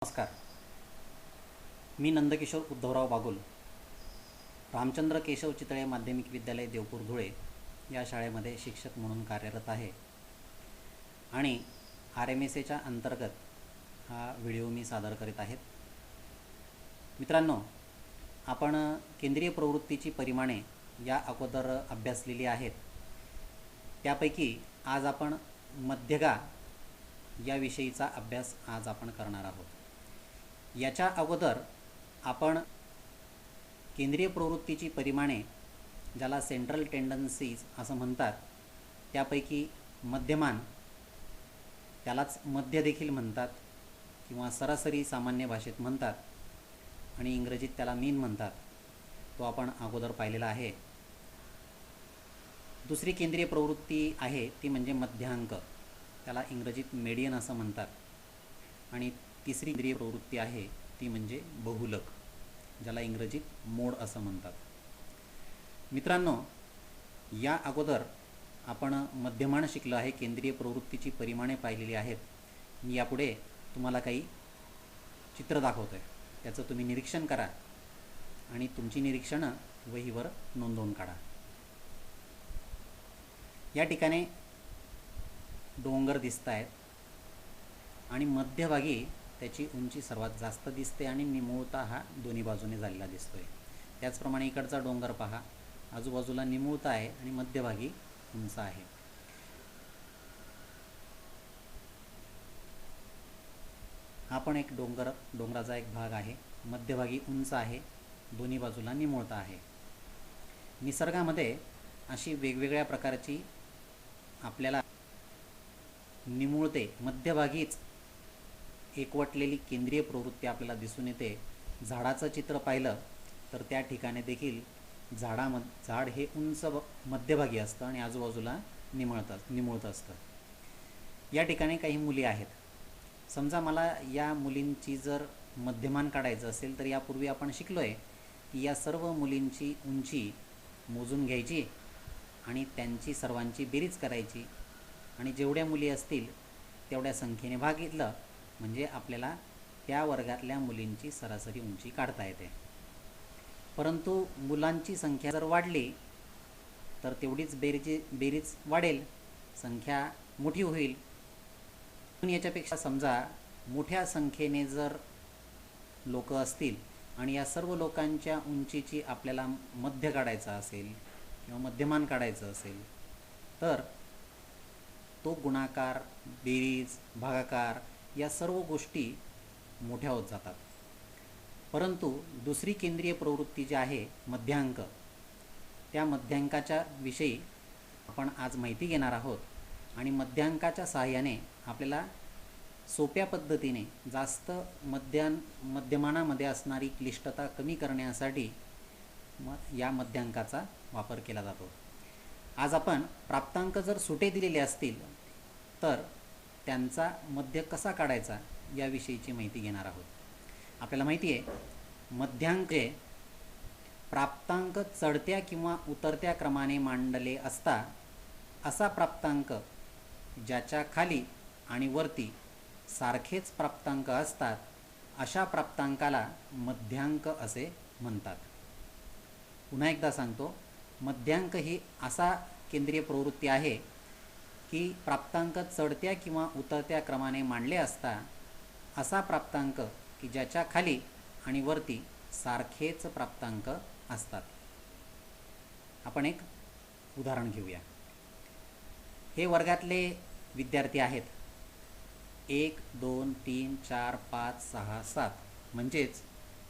नमस्कार. मी नंदकिशोर उद्धवराव बागुल, रामचंद्र केशव चितळे माध्यमिक विद्यालय देवपूर धुळे या शाळेमध्ये शिक्षक म्हणून कार्यरत आहे आणि RMSAच्या अंतर्गत हा व्हिडिओ मी सादर करीत आहेत. मित्रांनो, आपण केंद्रीय प्रवृत्तीची परिमाणे या अगोदर अभ्यासलेली आहेत. त्यापैकी आज आपण मध्यगा याविषयीचा अभ्यास आज आपण करणार आहोत. याच्या अगोदर आपण केंद्रीय प्रवृत्तीची परिमाणे, ज्याला सेंट्रल टेंडन्सीज असं म्हणतात, त्यापैकी मध्यमान, त्यालाच मध्य देखील म्हणतात किंवा सरासरी सामान्य भाषेत म्हणतात आणि इंग्रजीत त्याला मीन म्हणतात, तो आपण अगोदर पाहिलेला आहे. दुसरी केंद्रीय प्रवृत्ती आहे ती म्हणजे मध्यांक, त्याला इंग्रजीत मेडियन असं म्हणतात. आणि तिसरी केंद्रीय प्रवृत्ती आहे ती म्हणजे बहुलक, ज्याला इंग्रजीत मोड असं म्हणतात. मित्रांनो, या अगोदर आपण मध्यमान शिकलो आहे, केंद्रीय प्रवृत्तीची परिमाणे पाहिलेली आहेत. मी यापुढे तुम्हाला काही चित्र दाखवतो आहे, त्याचं तुम्ही निरीक्षण करा आणि तुमची निरीक्षणं वहीवर नोंदवून काढा. या ठिकाणी डोंगर दिसत आहेत आणि मध्यभागी त्याची उंची सर्वात जास्त दिसते आणि निमुळता हा दोन्ही बाजूने झालेला दिसतोय. त्याचप्रमाणे इकडचा डोंगर पहा, आजूबाजूला निमुळता आहे आणि मध्यभागी उंच आहे. हा पण एक डोंगराचा एक भाग आहे, मध्यभागी उंच आहे, दोन्ही बाजूला निमुळता आहे. निसर्गामध्ये अशी वेगवेगळ्या प्रकारची आपल्याला निमुळते, मध्यभागीच एकवटलेली केंद्रीय प्रवृत्ती आपल्याला दिसून येते. झाडाचं चित्र पाहिलं तर त्या ठिकाणी देखील झाड हे उंच मध्यभागी असतं आणि आजूबाजूला निमुळतं असतं. या ठिकाणी काही मुली आहेत. समजा मला या मुलींची जर मध्यमान काढायचं असेल तर यापूर्वी आपण शिकलो आहे की या सर्व मुलींची उंची मोजून घ्यायची आणि त्यांची सर्वांची बेरीज करायची आणि जेवढ्या मुली असतील तेवढ्या संख्येने भागितलं म्हणजे आपल्याला त्या वर्गातल्या मुलींची सरासरी उंची काढता येते. परंतु मुलांची संख्या जर वाढली तर तेवढीच बेरीज वाढेल, संख्या मोठी होईल. याच्यापेक्षा समजा मोठ्या संख्येने जर लोक असतील आणि या सर्व लोकांच्या उंचीची आपल्याला मध्य काढायचा असेल किंवा मध्यमान काढायचं असेल तर तो गुणाकार, बेरीज, भागाकार या सर्व गोष्टी मोठ्या होत जातात. परंतु दुसरी केंद्रीय प्रवृत्ती जी आहे मध्यांक, त्या मध्यांकाच्या विषयी आपण आज माहिती घेणार आहोत आणि मध्यांकाच्या सहाय्याने आपल्याला सोप्या पद्धतीने जास्त मध्यमानामध्ये असणारी क्लिष्टता कमी करण्यासाठी या मध्यांकाचा वापर केला जातो. आज आपण प्राप्तांक जर सुटे दिलेले असतील तर त्यांचा मध्य कसा काढायचा याविषयीची माहिती घेणार आहोत. आपल्याला माहिती आहे मध्यांक हे प्राप्तांक चढत्या किंवा उतरत्या क्रमाने मांडले असता असा प्राप्तांक ज्याच्या खाली आणि वरती सारखेच प्राप्तांक असतात अशा प्राप्तांकाला मध्यांक असे म्हणतात. पुन्हा एकदा सांगतो, मध्यांक ही असा केंद्रीय प्रवृत्ती आहे की प्राप्तांक चढत्या किंवा उतरत्या क्रमाने मांडले असता असा प्राप्तांक की ज्याच्या खाली आणि वरती सारखेच प्राप्तांक असतात. आपण एक उदाहरण घेऊया. हे वर्गातले विद्यार्थी आहेत, 1 2 3 4 5 6 7, म्हणजेच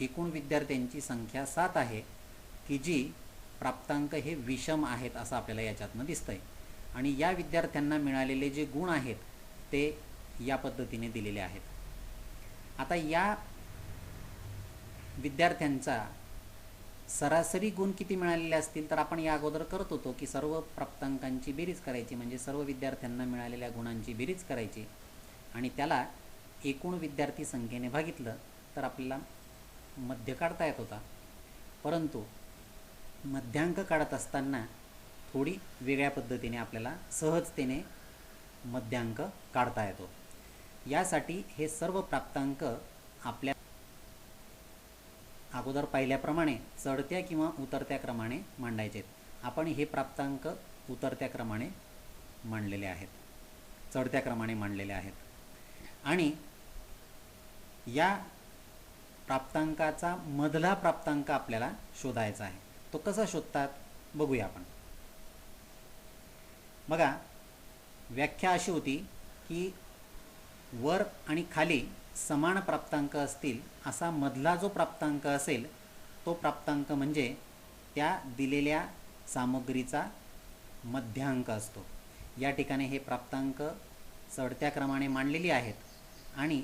एकूण विद्यार्थ्यांची संख्या 7 आहे की जी प्राप्तांक हे विषम आहेत असं आपल्याला याच्यातनं दिसतंय. आणि या विद्यार्थ्यांना मिळालेले जे गुण आहेत ते या पद्धतीने दिलेले आहेत. आता या विद्यार्थ्यांचा सरासरी गुण किती मिळालेले असतील तर आपण या अगोदर करत होतो की सर्व प्राप्तांकांची बेरीज करायची, म्हणजे सर्व विद्यार्थ्यांना मिळालेल्या गुणांची बेरीज करायची आणि त्याला एकूण विद्यार्थी संख्येने भागितलं तर आपल्याला मध्य काढता येत होता. परंतु मध्यांक काढत असताना थोडी वेगळ्या पद्धतीने आपल्याला सहजतेने मध्यांक काढता येतो. यासाठी हे सर्व प्राप्तांक आपल्या अगोदर पाहिल्याप्रमाणे चढत्या किंवा उतरत्या क्रमाने मांडायचे आहेत. आपण हे प्राप्तांक उतरत्या क्रमाने मांडलेले आहेत, चढत्या क्रमाने मांडलेले आहेत. आणि या प्राप्तांकाचा मधला प्राप्तांक आपल्याला शोधायचा आहे. तो कसा शोधतात बघूया आपण. बघा, व्याख्या अशी होती की वर आणि खाली समान प्राप्तांक असतील असा मधला जो प्राप्तांक असेल तो प्राप्तांक म्हणजे त्या दिलेल्या सामग्रीचा मध्यांक असतो. या ठिकाणी हे प्राप्तांक चढत्या क्रमाने मांडलेली आहेत आणि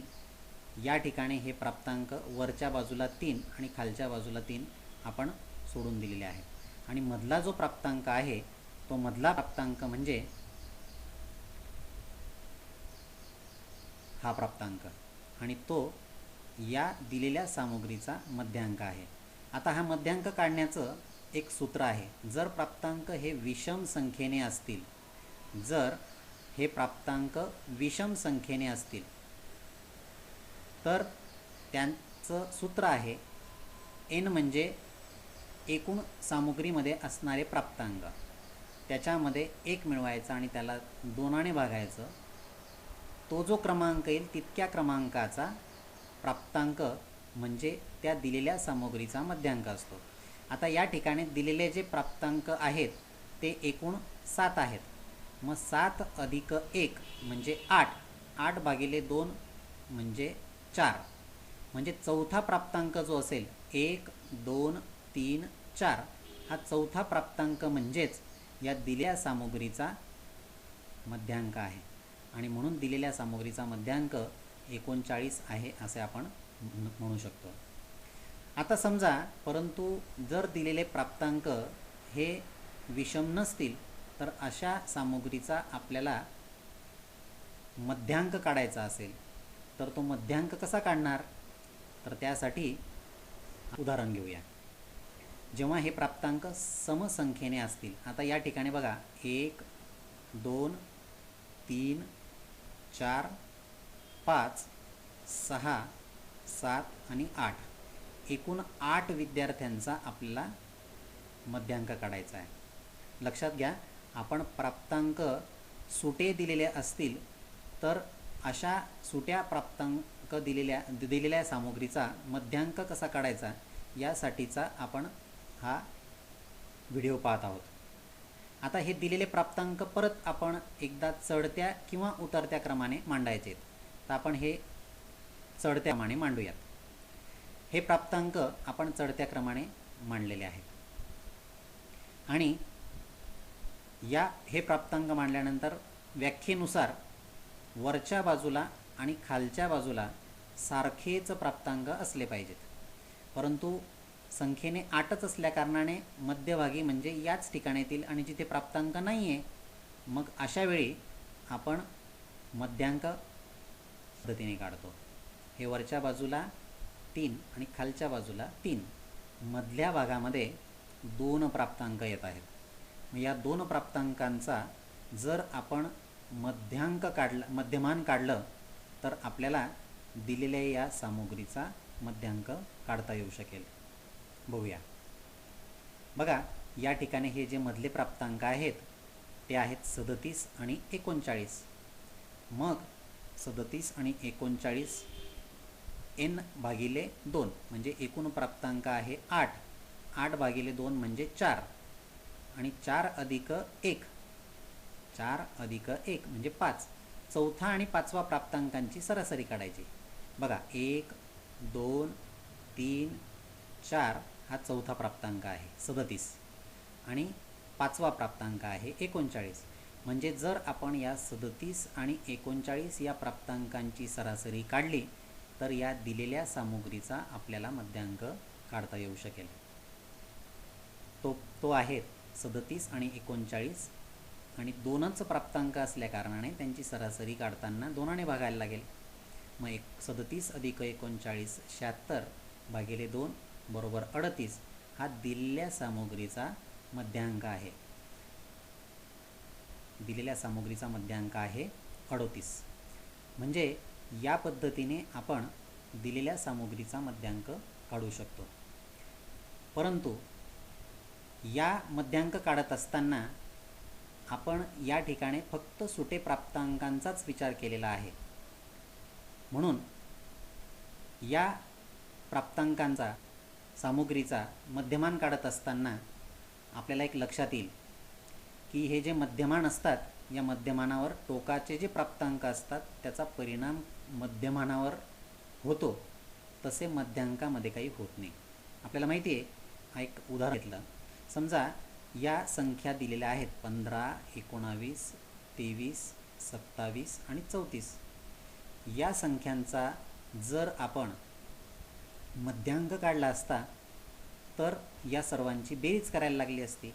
या ठिकाणी हे प्राप्तांक वरच्या बाजूला 3 आणि खालच्या बाजूला 3 आपण सोडून दिलेले आहेत. आणि मधला जो प्राप्तांक आहे तो मधला प्राप्तांक म्हणजे हा प्राप्तांक आणि तो या दिलेल्या सामग्रीचा मध्यांक आहे. आता हा मध्यांक काढण्याचं एक सूत्र आहे. जर प्राप्तांक हे विषम संख्येने असतील, जर हे प्राप्तांक विषम संख्येने असतील तर त्यांचं सूत्र आहे n म्हणजे एकूण सामग्रीमध्ये असणारे प्राप्तांक, त्याच्यामध्ये 1 मिळवायचा आणि त्याला 2ने भागायचं. तो जो क्रमांक येईल तितक्या क्रमांकाचा प्राप्तांक म्हणजे त्या दिलेल्या सामग्रीचा मध्यांक असतो. आता या ठिकाणी दिलेले जे प्राप्तांक आहेत ते एकूण 7 आहेत. मग 7 अधिक 1 म्हणजे 8, 8 भागिले 2 म्हणजे 4, म्हणजे चौथा प्राप्तांक जो असेल 1, 2, 3, 4 हा चौथा प्राप्तांक म्हणजेच या दिलेल्या सामग्रीचा मध्यांक आहे. आणि म्हणून दिलेल्या सामग्रीचा मध्यांक 39 आहे असे आपण म्हणू शकतो. आता समजा परंतु जर दिलेले प्राप्तांक हे विषम नसतील तर अशा सामग्रीचा आपल्याला मध्यांक काढायचा असेल तर तो मध्यांक कसा काढणार, तर त्यासाठी उदाहरण घेऊया. जेव्हा हे प्राप्तांक समसंख्येने असतील, आता या ठिकाणी बघा 1, 2, 3, 4, 5, 6, 7 आणि 8 एकूण 8 विद्यार्थ्यांचा आपल्याला मध्यांक काढायचा आहे. लक्षात घ्या, आपण प्राप्तांक सुटे दिलेले असतील तर अशा सुट्या प्राप्तांक दिलेल्या सामग्रीचा मध्यांक कसा काढायचा यासाठीचा आपण हा व्हिडिओ पाहत आहोत. आता हे दिलेले प्राप्तांक परत आपण एकदा चढत्या किंवा उतरत्या क्रमाने मांडायचे आहेत. तर आपण हे चढत्या क्रमाने मांडूयात. हे प्राप्तांक आपण चढत्या क्रमाने मांडलेले आहेत. आणि हे प्राप्तांक मांडल्यानंतर व्याख्येनुसार वरच्या बाजूला आणि खालच्या बाजूला सारखेच प्राप्तांक असले पाहिजेत. परंतु संख्येने 8च असल्याकारणाने मध्यभागी म्हणजे याच ठिकाणी येतील आणि जिथे प्राप्तांक नाही आहे मग अशा वेळी आपण मध्यांक पद्धतीने काढतो. हे वरच्या बाजूला 3 आणि खालच्या बाजूला 3, मधल्या भागामध्ये 2 प्राप्तांक येत आहेत. मग या 2 प्राप्तांकांचा जर आपण मध्यमान काढलं तर आपल्याला दिलेल्या या सामग्रीचा मध्यांक काढता येऊ शकेल. बघूया. बघा, या ठिकाणी हे जे मधले प्राप्तांक आहेत ते आहेत 37 आणि 39. मग 37 आणि 39 n भागिले 2 म्हणजे एकूण प्राप्तांक आहे 8, 8 भागिले 2 म्हणजे 4 आणि 4 अधिक 1, 4 अधिक 1 म्हणजे 5. चौथा आणि पाचवा प्राप्तांकांची सरासरी काढायची. बघा 1, 2, 3, 4 हा चौथा प्राप्तांक आहे 37 आणि पाचवा प्राप्तांक आहे 39. म्हणजे जर आपण या 37 आणि 39 या प्राप्तांकांची सरासरी काढली तर या दिलेल्या सामग्रीचा आपल्याला मध्यांक काढता येऊ शकेल. तो आहे 37 आणि 39 आणि 2च प्राप्तांक असल्या कारणाने त्यांची सरासरी काढताना 2ने भागायला लागेल. मग 37 अधिक 39 76 भागिले 2 बरोबर 38 हा दिलेल्या सामग्रीचा मध्यांक आहे. दिलेल्या सामग्रीचा मध्यांक आहे 38. म्हणजे या पद्धतीने आपण दिलेल्या सामुग्रीचा मध्यांक काढू शकतो. परंतु या मध्यांक काढत असताना आपण या ठिकाणी फक्त सुटे प्राप्तांकांचाच विचार केलेला आहे. म्हणून या प्राप्तांकांचा सामुग्रीचा मध्यमान काढत असताना आपल्याला एक लक्षात येईल की हे जे मध्यमान असतात, या मध्यमानावर टोकाचे जे प्राप्तांक असतात त्याचा परिणाम मध्यमानावर होतो, तसे मध्यांकामध्ये काही होत नाही. आपल्याला माहिती आहे, एक उदाहरण घेतलं. समजा या संख्या दिलेल्या आहेत 15, 19, 23, 27 आणि 34. या संख्यांचा जर आपण मध्यांक काढला असता तर या सर्वांची बेरीज करायला लागली असती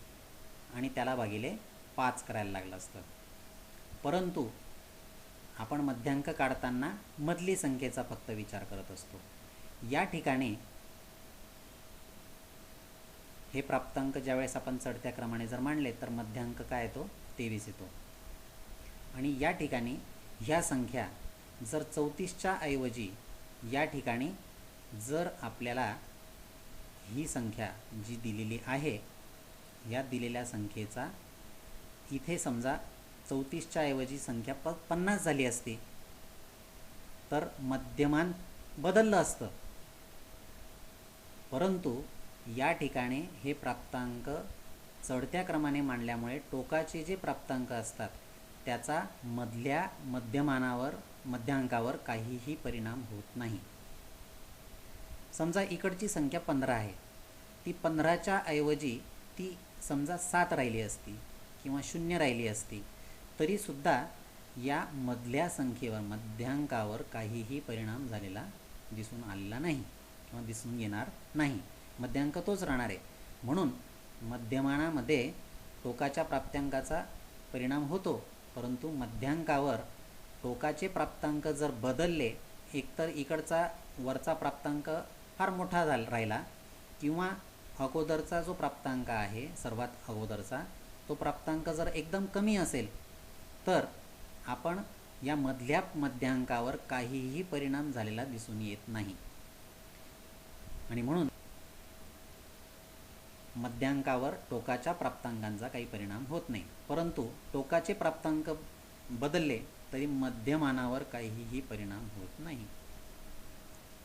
आणि त्याला भागिले 5 करायला लागलं असतं. परंतु आपण मध्यांक काढताना मधली संख्येचा फक्त विचार करत असतो. या ठिकाणी हे प्राप्तांक ज्यावेळेस आपण चढत्या क्रमाने जर मांडले तर मध्यांक काय येतो? 23 येतो. आणि या ठिकाणी ह्या संख्या जर 34च्या ऐवजी या ठिकाणी जर आपल्याला ही संख्या जी दिलेली आहे, या दिलेल्या संख्येचा इथे समजा 34च्या ऐवजी संख्या 50 झाली असती तर मध्यमान बदललं असतं. परंतु या ठिकाणी हे प्राप्तांक चढत्या क्रमाने मांडल्यामुळे टोकाचे जे प्राप्तांक असतात त्याचा मधल्या मध्यांकावर काहीही परिणाम होत नाही. समजा इकडची संख्या 15 आहे, ती 15च्या ऐवजी ती समजा 7 राहिली असती किंवा 0 राहिली असती तरीसुद्धा या मधल्या संख्येवर मध्यांकावर काहीही परिणाम झालेला दिसून आलेला नाही किंवा दिसून येणार नाही. मध्यांक तोच राहणार आहे. म्हणून मध्यमानामध्ये टोकाच्या प्राप्तांकाचा परिणाम होतो, परंतु मध्यांकावर टोकाचे प्राप्तांक जर बदलले, एकतर इकडचा वरचा प्राप्तांक फार मोठा राहिला किंवा अगोदरचा जो प्राप्तांक आहे सर्वात अगोदरचा तो प्राप्तांक जर एकदम कमी असेल तर आपण या मधल्या मध्यांकावर काहीही परिणाम झालेला दिसून येत नाही. आणि म्हणून मध्यांकावर टोकाच्या प्राप्तांकांचा काही परिणाम होत नाही. परंतु टोकाचे प्राप्तांक बदलले तरी मध्यमानावर काहीही परिणाम होत नाही.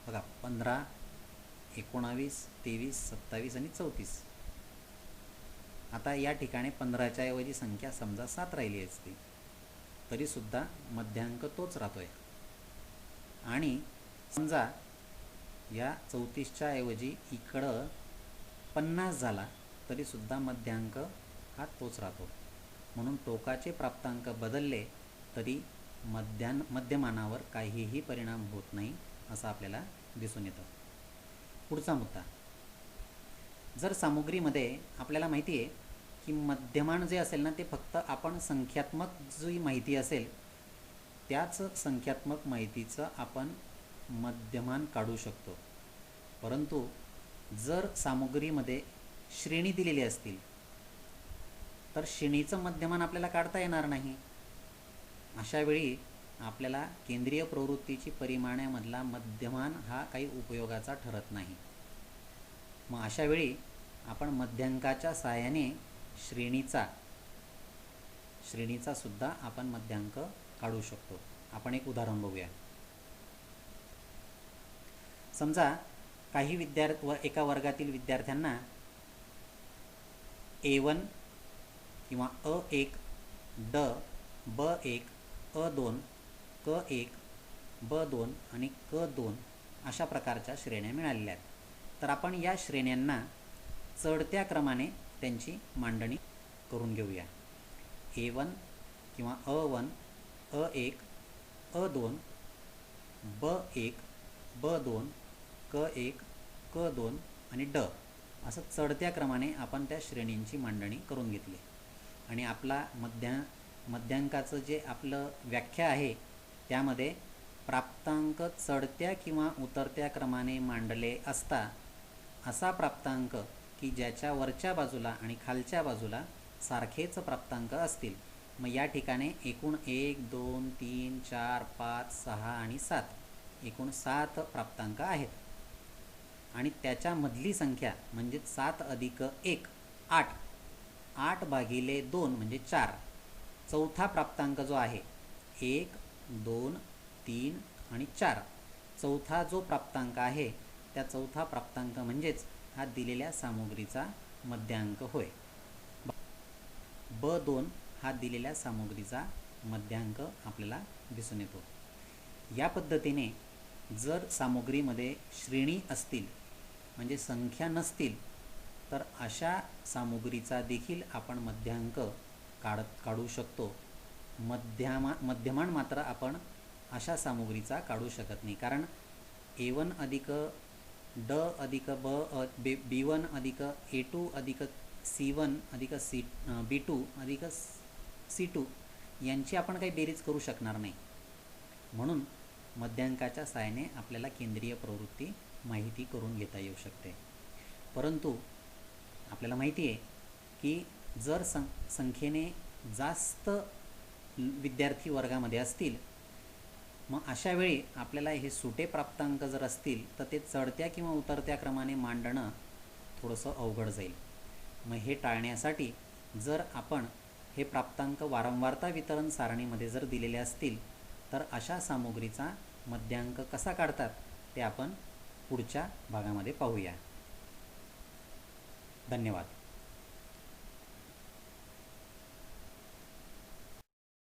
बघा, 15, 19, 23, 27 आणि 34. आता या ठिकाणी 15च्या ऐवजी संख्या समजा 7 राहिली असती तरीसुद्धा मध्यांक तोच राहतोय. आणि समजा या 34च्या ऐवजी इकडं 50 झाला तरीसुद्धा मध्यांक हा तोच राहतो. म्हणून टोकाचे प्राप्तांक बदलले तरी मध्यमानावर काहीही परिणाम होत नाही असं आपल्याला दिसून येतं. पुढचा मुद्दा, जर सामुग्रीमध्ये आपल्याला माहिती आहे की मध्यमान जे असेल ना ते फक्त आपण संख्यात्मक जी माहिती असेल त्याच संख्यात्मक माहितीचं आपण मध्यमान काढू शकतो. परंतु जर सामुग्रीमध्ये श्रेणी दिलेली असतील तर श्रेणीचं मध्यमान आपल्याला काढता येणार नाही. अशा वेळी आपल्याला केंद्रीय प्रवृत्तीची परिमाणामधला मध्यमान हा काही उपयोगाचा ठरत नाही. मग अशा वेळी आपण मध्यांकाच्या सहाय्याने श्रेणीचा सुद्धा आपण मध्यांक काढू शकतो. आपण एक उदाहरण बघूया. समजा काही एका वर्गातील विद्यार्थ्यांना A1 किंवा A1, ड, B1, A2, क1, B2 आणि क2 अशा प्रकारच्या श्रेण्या मिळालेल्या आहेत. तर आपण या श्रेण्यांना चढत्या क्रमाने त्यांची मांडणी करून घेऊया. A1 किंवा A1, A1, A2, B1, B2, क1, क2 आणि ड असं चढत्या क्रमाने आपण त्या श्रेणींची मांडणी करून घेतली. आणि आपला मध्यांकाचं जे आपलं व्याख्या आहे त्यामध्ये प्राप्तांक चढत्या किंवा उतरत्या क्रमाने मांडले असता असा प्राप्तांक की ज्याच्या वरच्या बाजूला आणि खालच्या बाजूला सारखेच प्राप्तांक असतील. मग या ठिकाणी एकूण 1, 2, 3, 4, 5, 6 आणि 7 एकूण 7 प्राप्तांक आहेत आणि त्याच्यामधली संख्या म्हणजे 7 अधिक 1 8, 8 भागिले 2 म्हणजे 4. चौथा प्राप्तांक जो आहे 1 2 3 आणि 4, चौथा जो प्राप्तांक आहे त्या चौथा प्राप्तांक म्हणजेच हा दिलेल्या सामुग्रीचा मध्यांक होय. B2 हा दिलेल्या सामुग्रीचा मध्यांक आपल्याला दिसून येतो. या पद्धतीने जर सामुग्रीमध्ये श्रेणी असतील म्हणजे संख्या नसतील तर अशा सामुग्रीचा देखील आपण मध्यांक काढू शकतो. मध्यमान मात्र आपण अशा सामुग्रीचा काढू शकत नाही, कारण A1 अधिक D अधिक B1 अधिक A2 अधिक C1 अधिक B2 अधिक C2 यांची आपण काही बेरीज करू शकणार नाही. म्हणून मध्यांकाच्या सहाय्याने आपल्याला केंद्रीय प्रवृत्ती माहिती करून घेता येऊ शकते. परंतु आपल्याला माहिती आहे की जर संख्येने जास्त विद्यार्थी वर्गामध्ये असतील मग अशा वेळी आपल्याला हे सुटे प्राप्तांक जर असतील तर ते चढत्या किंवा उतरत्या क्रमाने मांडणं थोडंसं अवघड जाईल. मग हे टाळण्यासाठी जर आपण हे प्राप्तांक वारंवारता वितरण सारणीमध्ये जर दिलेले असतील तर अशा सामुग्रीचा मध्यांक कसा काढतात ते आपण पुढच्या भागामध्ये पाहूया. धन्यवाद.